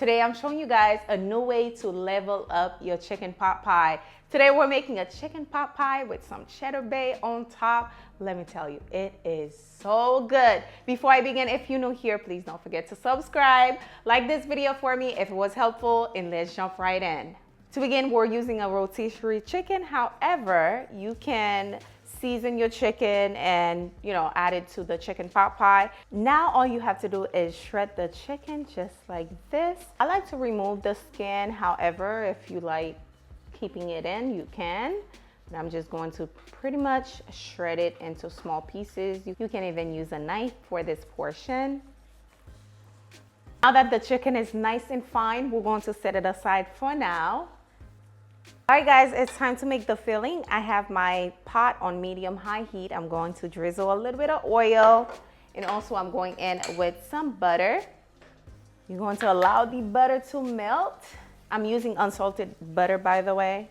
Today I'm showing you guys a new way to level up your chicken pot pie. Today we're making a chicken pot pie with some cheddar bay on top. Let me tell you, it is so good. Before I begin, if you're new here, please don't forget to subscribe, like this video for me if it was helpful, and let's jump right in. To begin, we're using a rotisserie chicken. However, you can season your chicken and add it to the chicken pot pie. Now all you have to do is shred the chicken just like this. I like to remove the skin. However, if you like keeping it in, you can. And I'm just going to pretty much shred it into small pieces. You can even use a knife for this portion. Now that the chicken is nice and fine, we're going to set it aside for now. All right guys, it's time to make the filling. I have my pot on medium-high heat. I'm going to drizzle a little bit of oil, and also I'm going in with some butter. You're going to allow the butter to melt. I'm using unsalted butter, by the way.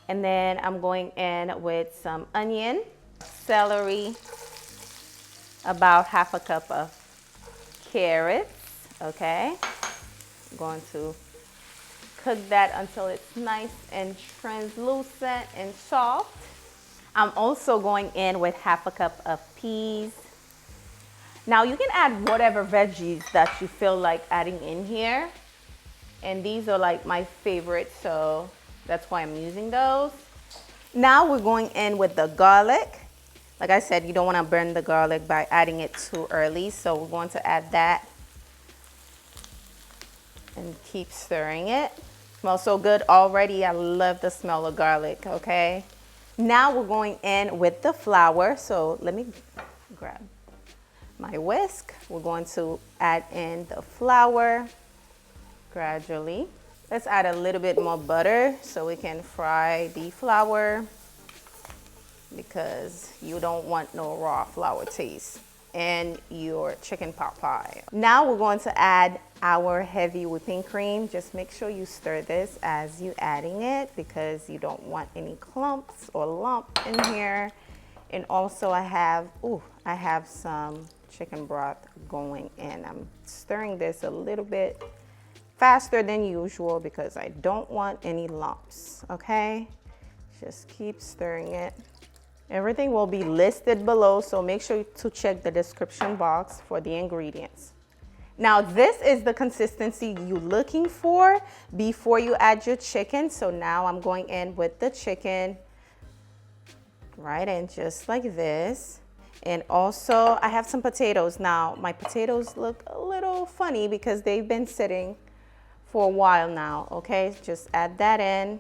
And then I'm going in with some onion, celery, about half a cup of carrots, okay? I'm going to cook that until it's nice and translucent and soft. I'm also going in with half a cup of peas. Now you can add whatever veggies that you feel like adding in here. And these are like my favorite, so that's why I'm using those. Now we're going in with the garlic. Like I said, you don't want to burn the garlic by adding it too early. So we're going to add that and keep stirring it. Smells so good already. I love the smell of garlic, okay? Now we're going in with the flour. So let me grab my whisk. We're going to add in the flour gradually. Let's add a little bit more butter so we can fry the flour, because you don't want no raw flour taste in your chicken pot pie. Now we're going to add our heavy whipping cream. Just make sure you stir this as you adding it, because you don't want any clumps or lump in here. And also I have some chicken broth going in. I'm stirring this a little bit faster than usual because I don't want any lumps, okay? Just keep stirring it. Everything will be listed below, so make sure to check the description box for the ingredients. Now this is the consistency you're looking for before you add your chicken. So now I'm going in with the chicken right in just like this. And also I have some potatoes. Now my potatoes look a little funny because they've been sitting for a while now, okay? Just add that in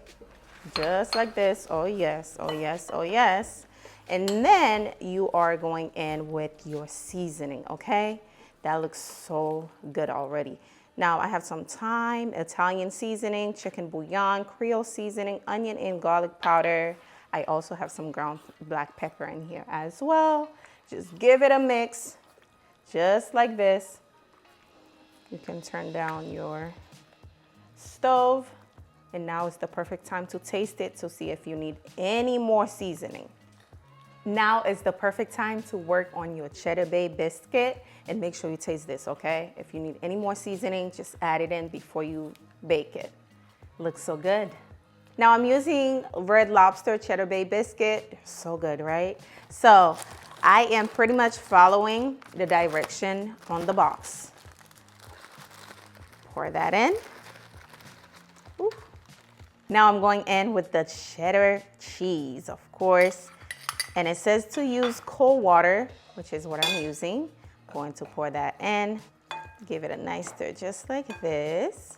just like this. Oh yes, oh yes, oh yes. And then you are going in with your seasoning, okay? That looks so good already. Now I have some thyme, Italian seasoning, chicken bouillon, Creole seasoning, onion and garlic powder. I also have some ground black pepper in here as well. Just give it a mix, just like this. You can turn down your stove, and now is the perfect time to taste it to see if you need any more seasoning. Now is the perfect time to work on your cheddar bay biscuit, and make sure you taste this, okay? If you need any more seasoning, just add it in before you bake it. Looks so good. Now I'm using Red Lobster cheddar bay biscuit. So good, right? So I am pretty much following the direction on the box. Pour that in. Ooh. Now I'm going in with the cheddar cheese, of course. And it says to use cold water, which is what I'm using. I'm going to pour that in, give it a nice stir just like this.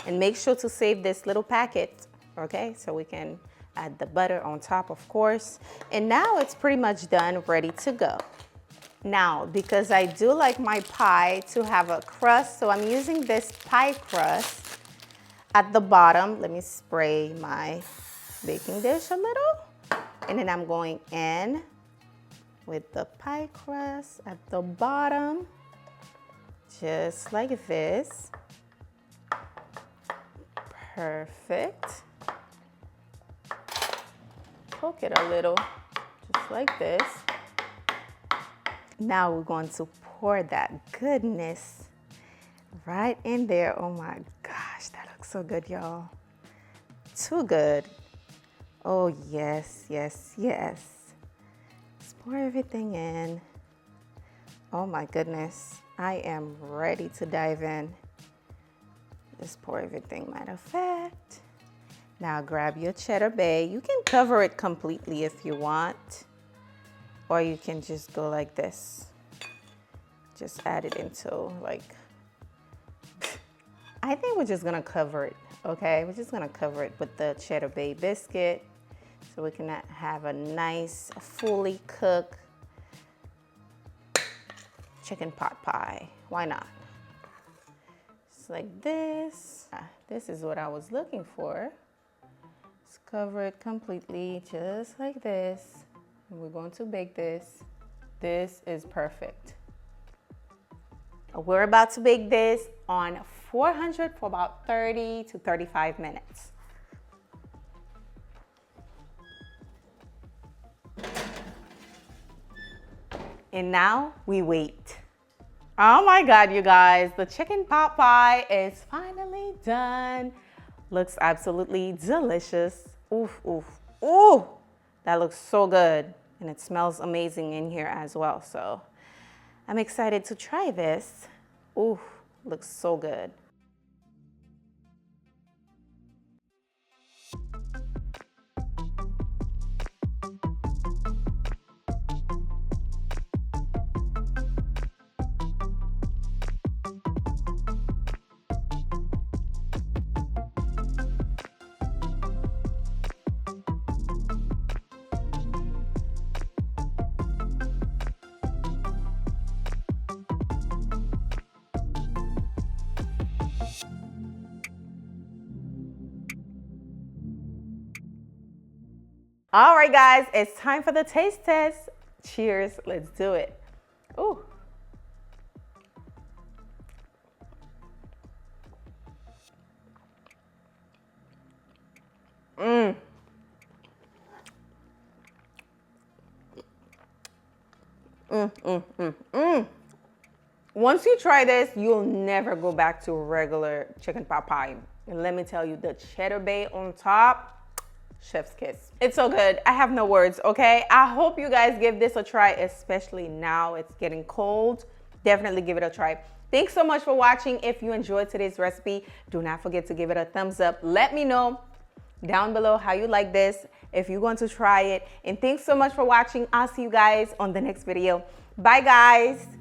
And make sure to save this little packet, okay? So we can add the butter on top, of course. And now it's pretty much done, ready to go. Now, because I do like my pie to have a crust, so I'm using this pie crust. At the bottom, let me spray my baking dish a little. And then I'm going in with the pie crust at the bottom, just like this. Perfect. Poke it a little, just like this. Now we're going to pour that goodness right in there. Oh my gosh, that looks so good, y'all. Too good. Oh yes, yes, yes. Let's pour everything in. Oh my goodness, I am ready to dive in. Just pour everything, matter of fact. Now grab your cheddar bay. You can cover it completely if you want, or you can just go like this. Just add it into like, I think we're just gonna cover it, okay? We're just gonna cover it with the cheddar bay biscuit so we can have a nice, fully cooked chicken pot pie. Why not? Just like this. This is what I was looking for. Let's cover it completely, just like this. And we're going to bake this. This is perfect. We're about to bake this on 400 for about 30 to 35 minutes. And now we wait. Oh my God, you guys, the chicken pot pie is finally done. Looks absolutely delicious. Oof, oof, ooh. That looks so good. And it smells amazing in here as well. So I'm excited to try this. Ooh, looks so good. All right, guys, it's time for the taste test. Cheers, let's do it. Ooh. Mmm. Once you try this, you'll never go back to regular chicken pot pie. And let me tell you, the cheddar bay on top, chef's kiss. It's so good. I have no words, okay? I hope you guys give this a try, especially now it's getting cold. Definitely give it a try. Thanks so much for watching. If you enjoyed today's recipe, do not forget to give it a thumbs up. Let me know down below how you like this, if you're going to try it. And thanks so much for watching. I'll see you guys on the next video. Bye, guys.